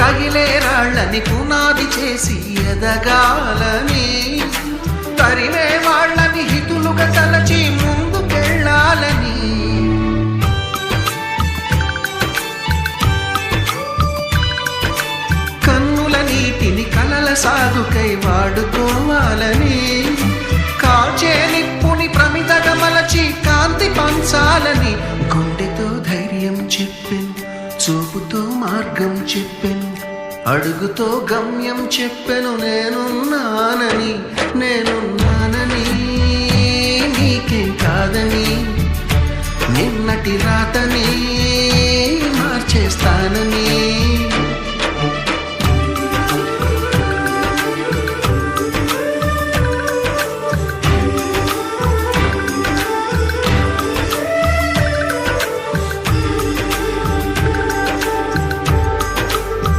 తగిలే రాళ్ళని పునాది చేసి ఎదగాలని, తరిమే వాళ్ళని హితులుగా తలచి ముందుకెళ్ళాలని, కన్నుల నీటిని కలల సాగుకై వాడుకోవాలని, కాచే నిప్పుని ప్రమిదగా మలచి కాంతి పంచాలని, గుండెతో ధైర్యం చెప్పెను, చూపుతో మార్గం చెప్పెను, అడుగుతో గమ్యం చెప్పెను, నేనున్నానని నీకేం కాదని, నిన్నటి రాతని మార్చేస్తానని.